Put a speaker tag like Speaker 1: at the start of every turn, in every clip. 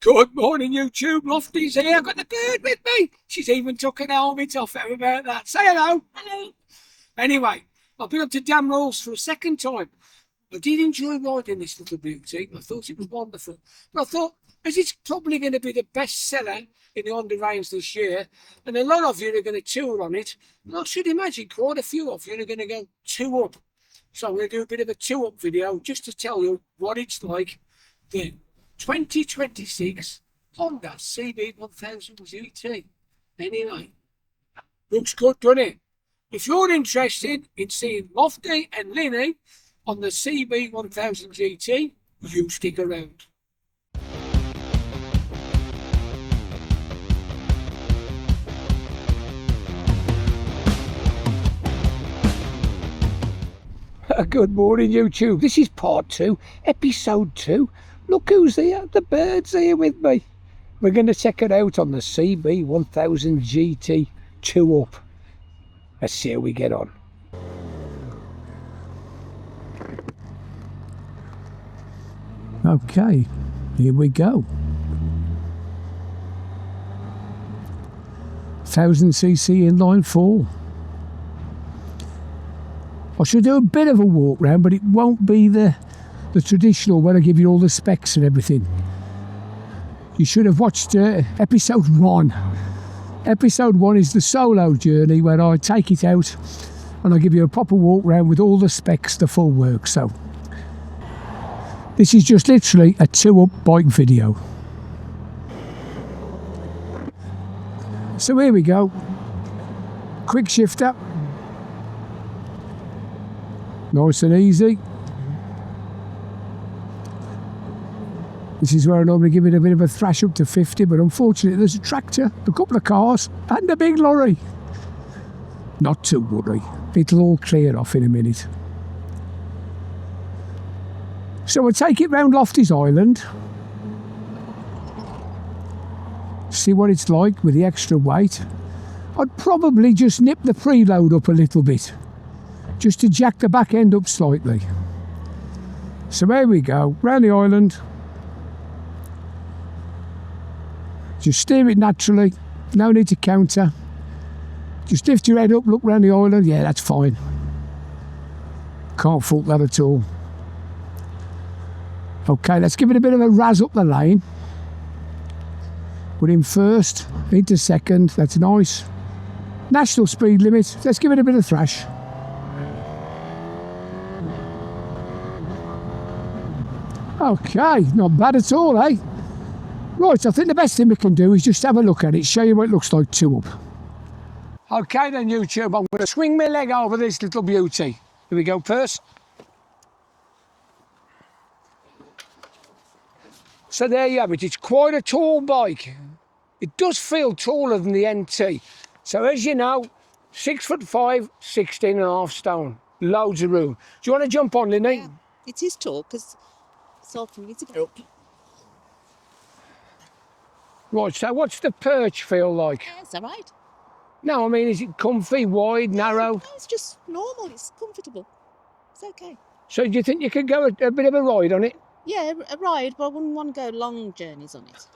Speaker 1: Good morning, YouTube. Lofty's here. I've got the bird with me. She's even took an helmet off. How about that? Say hello.
Speaker 2: Hello.
Speaker 1: Anyway, I've been up to Damrose for a second time. I did enjoy riding this little beauty. I thought it was wonderful. But I thought, as it's probably going to be the best seller in the Honda range this year, and a lot of you are going to tour on it, and I should imagine quite a few of you are going to go two up. So I'm going to do a bit of a two-up video just to tell you what it's like. The 2026 Honda CB1000GT. Anyway, looks good, doesn't it? If you're interested in seeing Lofty and Linny on the CB1000GT, you stick around. Good morning, YouTube. This is part 2, episode 2. Look who's here, the bird's here with me. We're going to check it out on the CB1000GT 2-up. Let's see how we get on. Okay, here we go. 1000cc inline 4. I should do a bit of a walk round, but it won't be the traditional where I give you all the specs and everything. You should have watched episode 1. Episode 1 is the solo journey where I take it out and I give you a proper walk round with all the specs, the full work. So this is just literally a 2-up bike video. So here we go. Quick shifter. Nice and easy. This is where I normally give it a bit of a thrash up to 50, but unfortunately there's a tractor, a couple of cars and a big lorry. Not to worry, it'll all clear off in a minute. So we'll take it round Lofty's Island. See what it's like with the extra weight. I'd probably just nip the preload up a little bit, just to jack the back end up slightly. So there we go, round the island. Just steer it naturally, no need to counter. Just lift your head up, look round the island, yeah, that's fine. Can't fault that at all. Okay, let's give it a bit of a razz up the lane. Put in first, into second, that's nice. National speed limit, let's give it a bit of thrash. Okay, not bad at all, eh? Right, I think the best thing we can do is just have a look at it, show you what it looks like 2-up. Okay then, YouTube, I'm going to swing my leg over this little beauty. Here we go, first. So there you have it, it's quite a tall bike. It does feel taller than the NT. So as you know, 6'5", 16.5 stone. Loads of room. Do you want to jump on, Linny?
Speaker 2: Yeah, it is tall because it's hard for me to get up.
Speaker 1: Right, so what's the perch feel like?
Speaker 2: Yeah, it's all right.
Speaker 1: No, I mean, is it comfy, wide, narrow?
Speaker 2: No, it's just normal, it's comfortable. It's okay.
Speaker 1: So do you think you could go a bit of a ride on it?
Speaker 2: Yeah, a ride, but I wouldn't want to go long journeys on it.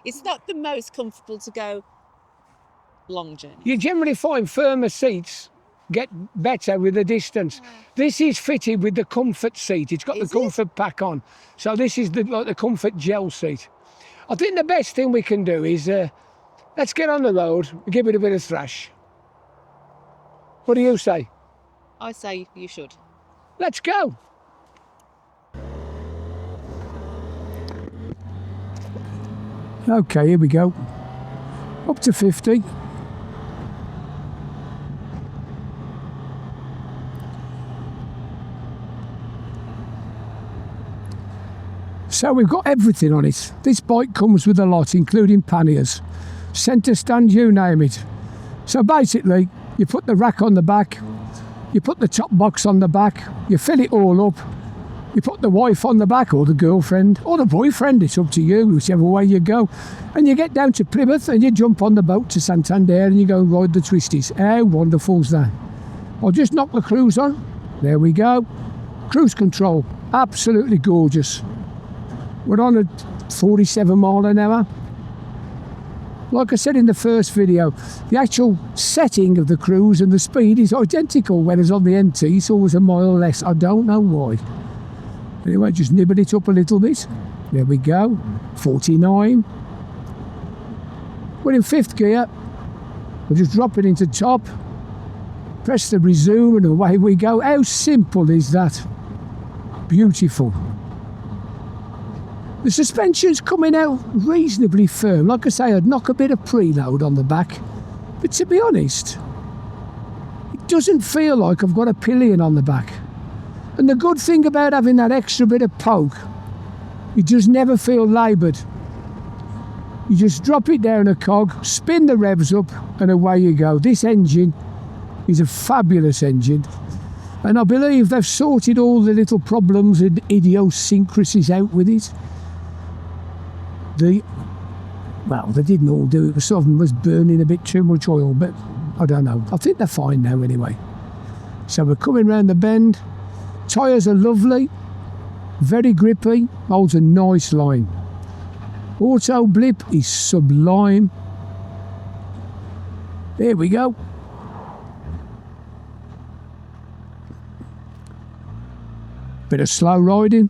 Speaker 2: It's not the most comfortable to go long journeys.
Speaker 1: You generally find firmer seats get better with the distance. Yeah. This is fitted with the comfort seat. It's got the comfort pack on. So this is like the comfort gel seat. I think the best thing we can do is let's get on the road and give it a bit of thrash. What do you say?
Speaker 2: I say you should.
Speaker 1: Let's go. Okay, here we go. Up to 50. So we've got everything on it. This bike comes with a lot, including panniers, centre stand, you name it. So basically, you put the rack on the back, you put the top box on the back, you fill it all up, you put the wife on the back, or the girlfriend, or the boyfriend, it's up to you, whichever way you go. And you get down to Plymouth and you jump on the boat to Santander and you go and ride the twisties. How wonderful's that? I'll just knock the cruise on. There we go. Cruise control, absolutely gorgeous. We're on at 47 mile an hour. Like I said in the first video, the actual setting of the cruise and the speed is identical, whereas on the NT it's always a mile less. I don't know why. Anyway, just nibble it up a little bit. There we go, 49. We're in 5th gear. We'll just drop it into top, press the resume and away we go. How simple is that? Beautiful. The suspension's coming out reasonably firm. Like I say, I'd knock a bit of preload on the back. But to be honest, it doesn't feel like I've got a pillion on the back. And the good thing about having that extra bit of poke, you just never feel laboured. You just drop it down a cog, spin the revs up, and away you go. This engine is a fabulous engine. And I believe they've sorted all the little problems and idiosyncrasies out with it. Well, they didn't all do it. Some of them was burning a bit too much oil, but I don't know. I think they're fine now anyway. So we're coming round the bend. Tyres are lovely, very grippy, holds a nice line. Auto blip is sublime. There we go. Bit of slow riding.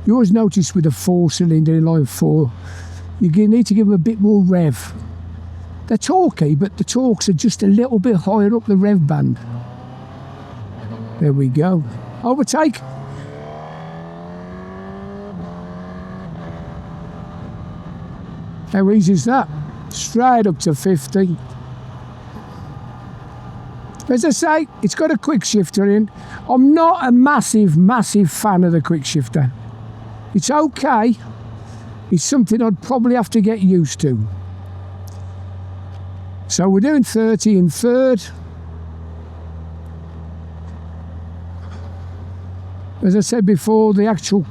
Speaker 1: You always notice with a 4-cylinder inline 4, you need to give them a bit more rev. They're torquey, but the torques are just a little bit higher up the rev band. There we go. Overtake. How easy is that? Straight up to 50. As I say, it's got a quick shifter in. I'm not a massive fan of the quick shifter. It's okay. It's something I'd probably have to get used to. So we're doing 30 in 3rd. As I said before, the actual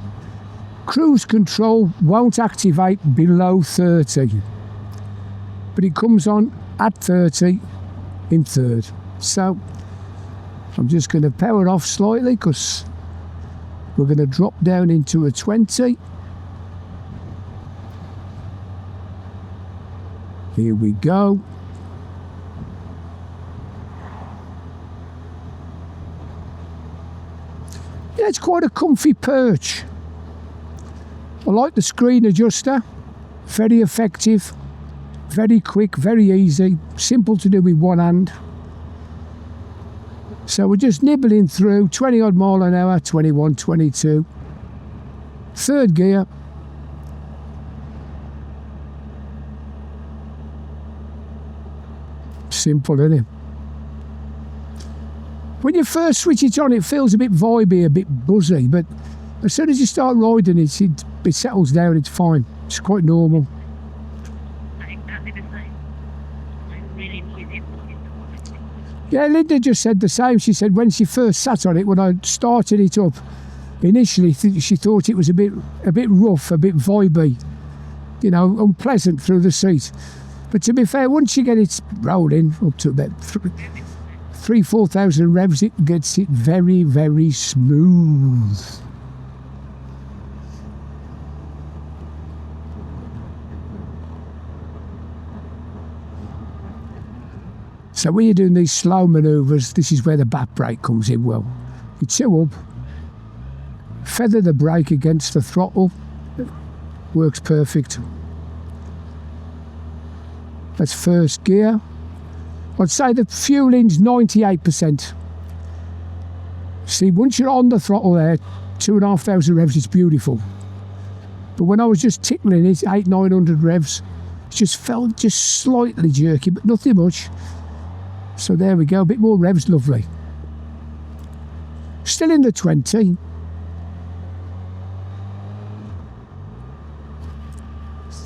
Speaker 1: cruise control won't activate below 30. But it comes on at 30 in 3rd. So I'm just going to power off slightly because we're going to drop down into a 20. Here we go. Yeah, it's quite a comfy perch. I like the screen adjuster. Very effective, very quick, very easy, simple to do with one hand. So we're just nibbling through 20 odd mile an hour, 21, 22. 3rd gear. Simple, isn't it? When you first switch it on, it feels a bit vibey, a bit buzzy, but as soon as you start riding it, it settles down, it's fine. It's quite normal. Yeah, Linda just said the same. She said when she first sat on it, when I started it up, initially she thought it was a bit rough, a bit vibey, you know, unpleasant through the seat. But to be fair, once you get it rolling up to about 3,000-4,000 revs, it gets it very, very smooth. So when you're doing these slow manoeuvres, this is where the back brake comes in well. You two up, feather the brake against the throttle, works perfect. That's 1st gear. I'd say the fueling's 98%. See, once you're on the throttle there, 2,500 revs, it's beautiful. But when I was just tickling it, 800-900 revs, it just felt just slightly jerky, but nothing much. So there we go, a bit more revs, lovely. Still in the 20.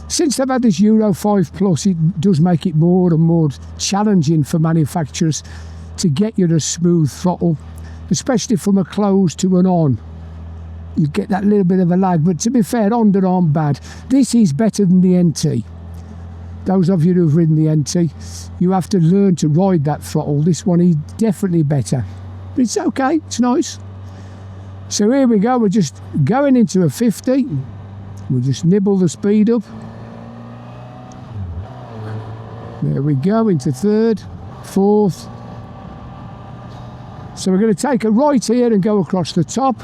Speaker 1: Since they've had this Euro 5 Plus, it does make it more and more challenging for manufacturers to get you a smooth throttle, especially from a close to an on. You get that little bit of a lag, but to be fair, Honda aren't bad. This is better than the NT. Those of you who've ridden the NT, you have to learn to ride that throttle. This one is definitely better. But it's okay, it's nice. So here we go, we're just going into a 50. We'll just nibble the speed up. There we go, into third, fourth. So we're going to take a right here and go across the top.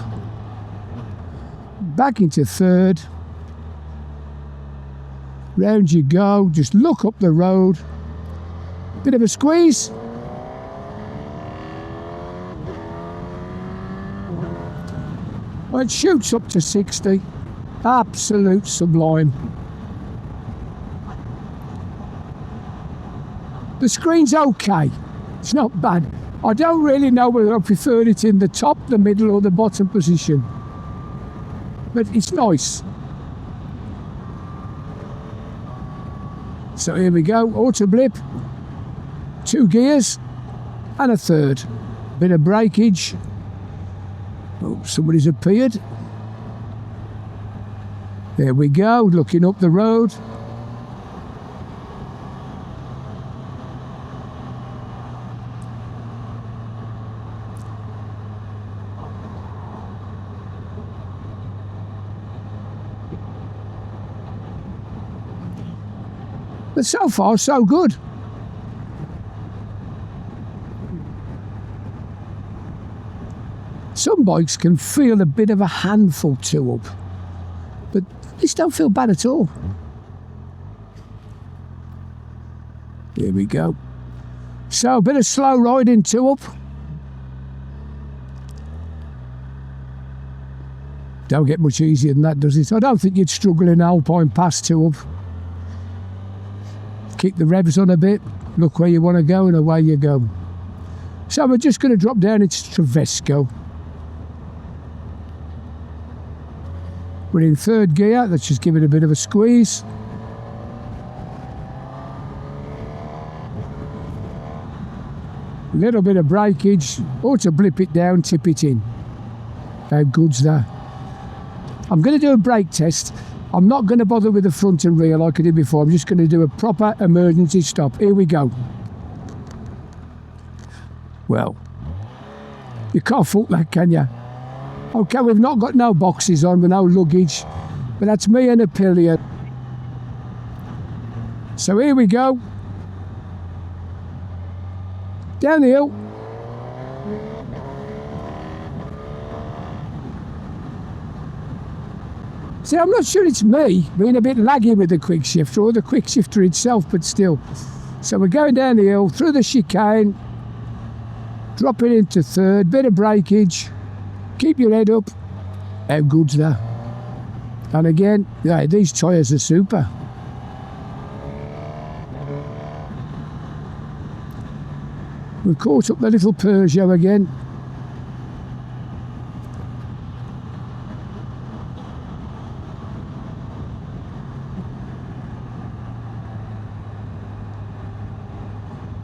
Speaker 1: Back into third. Round you go, just look up the road. Bit of a squeeze. It shoots up to 60. Absolute sublime. The screen's okay. It's not bad. I don't really know whether I prefer it in the top, the middle or the bottom position. But it's nice. So here we go, auto blip. 2 gears and a third. Bit of breakage. Oh, somebody's appeared. There we go, looking up the road. But so far, so good. Some bikes can feel a bit of a handful two up, but this don't feel bad at all. Here we go. So a bit of slow riding two up. Don't get much easier than that, does it? I don't think you'd struggle in Alpine Pass two up. Keep the revs on a bit, look where you want to go and away you go. So we're just going to drop down into Travesco. We're in third gear, let's just give it a bit of a squeeze. A little bit of breakage, or to blip it down, tip it in. How good's that? I'm going to do a brake test. I'm not going to bother with the front and rear like I did before. I'm just going to do a proper emergency stop. Here we go. Well, you can't fault that, can you? Okay, we've not got no boxes on with no luggage, but that's me and a Pillion. So here we go. Down the hill. See, I'm not sure it's me being a bit laggy with the quick shifter or the quick shifter itself, but still. So we're going down the hill, through the chicane, dropping into third, bit of breakage, keep your head up. How good's that? And again, yeah, these tyres are super. We've caught up the little Peugeot again.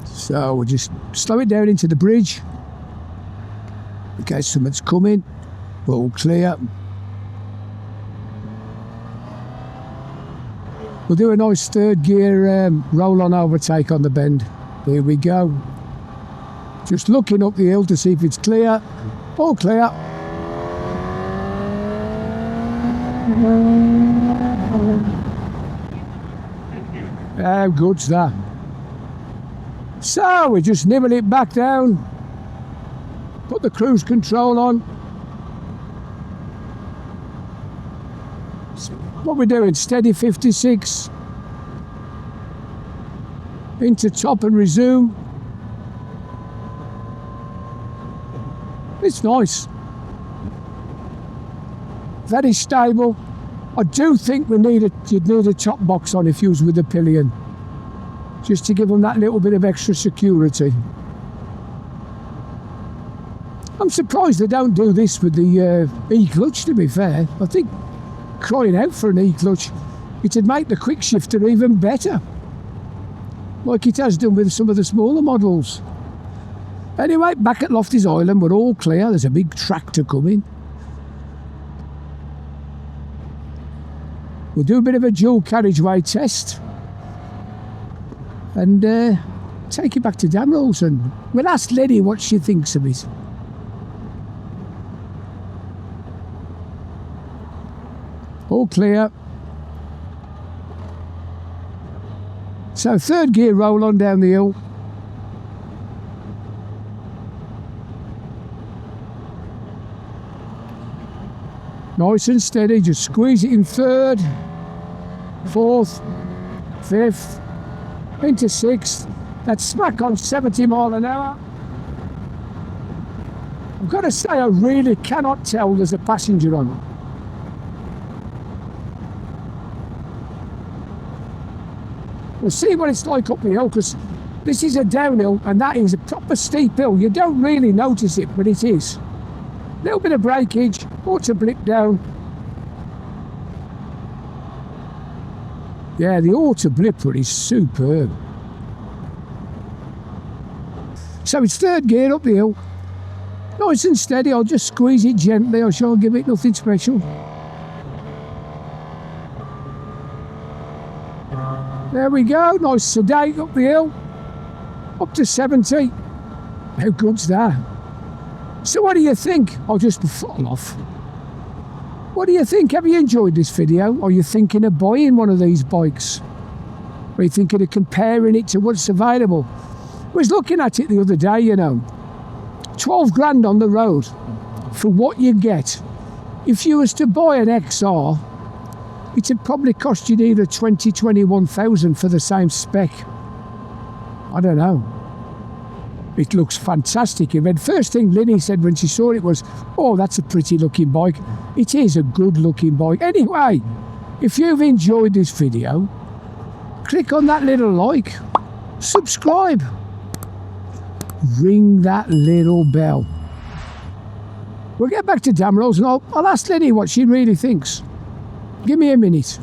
Speaker 1: So we'll just slow it down into the bridge in case someone's coming. All clear. We'll do a nice third gear roll-on overtake on the bend. Here we go. Just looking up the hill to see if it's clear. All clear. How good's that? So we just nibble it back down, put the cruise control on. What we're doing, steady 56, into top and resume. It's nice, very stable. I do think you'd need a top box on if you was with a Pillion, just to give them that little bit of extra security. I'm surprised they don't do this with the E-clutch, to be fair. I think crying out for an E-clutch, it'd make the quick shifter even better, like it has done with some of the smaller models. Anyway, back at Lofty's Island, we're all clear. There's a big tractor coming. We'll do a bit of a dual carriageway test and take it back to Damrose, and we'll ask Lenny what she thinks of it. all clear. So third gear roll on down the hill. Nice and steady, just squeeze it in third, fourth, fifth, into sixth. That's smack on 70 mile an hour. I've got to say, I really cannot tell there's a passenger on. We'll see what it's like up the hill, because this is a downhill and that is a proper steep hill. You don't really notice it, but it is. Little bit of breakage, auto blip down. Yeah, the auto blipper is superb. So it's third gear up the hill. Nice and steady, I'll just squeeze it gently, I shan't give it nothing special. There we go, nice sedate up the hill. Up to 70. How good's that? So what do you think? I'll just fall off. What do you think? Have you enjoyed this video? Are you thinking of buying one of these bikes? Are you thinking of comparing it to what's available? I was looking at it the other day, you know. 12 grand on the road for what you get. If you was to buy an XR, it'd probably cost you either 20, 21,000 for the same spec. I don't know. It looks fantastic. And first thing Linny said when she saw it was, oh, that's a pretty looking bike. It is a good looking bike. Anyway, if you've enjoyed this video, click on that little like, subscribe, ring that little bell. We'll get back to Damrose and I'll ask Linny what she really thinks. Give me a minute.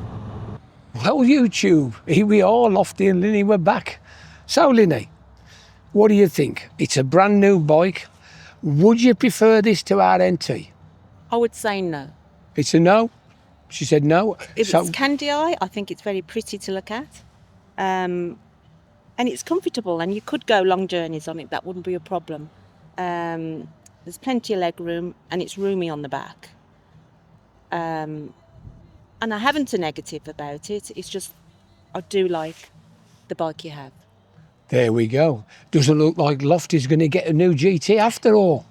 Speaker 1: Well, YouTube, here we are, Lofty and Linny, we're back. So, Linny, what do you think? It's a brand new bike. Would you prefer this to our NT?
Speaker 2: I would say no.
Speaker 1: It's a no? She said no.
Speaker 2: If it's candy eye, I think it's very pretty to look at. And it's comfortable and you could go long journeys on it. That wouldn't be a problem. There's plenty of leg room and it's roomy on the back. And I haven't a negative about it. It's just, I do like the bike you have.
Speaker 1: There we go. Doesn't look like Lofty's going to get a new GT after all.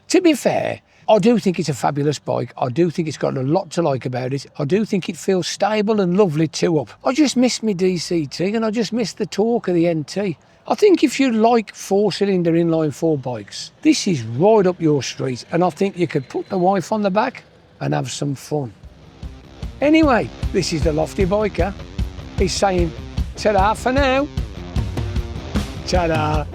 Speaker 1: To be fair, I do think it's a fabulous bike. I do think it's got a lot to like about it. I do think it feels stable and lovely two up. I just miss my DCT and I just miss the torque of the NT. I think if you like 4-cylinder inline 4 bikes, this is right up your street, and I think you could put the wife on the back and have some fun. Anyway, this is the Lofty Biker. He's saying ta-da for now. Ta-da.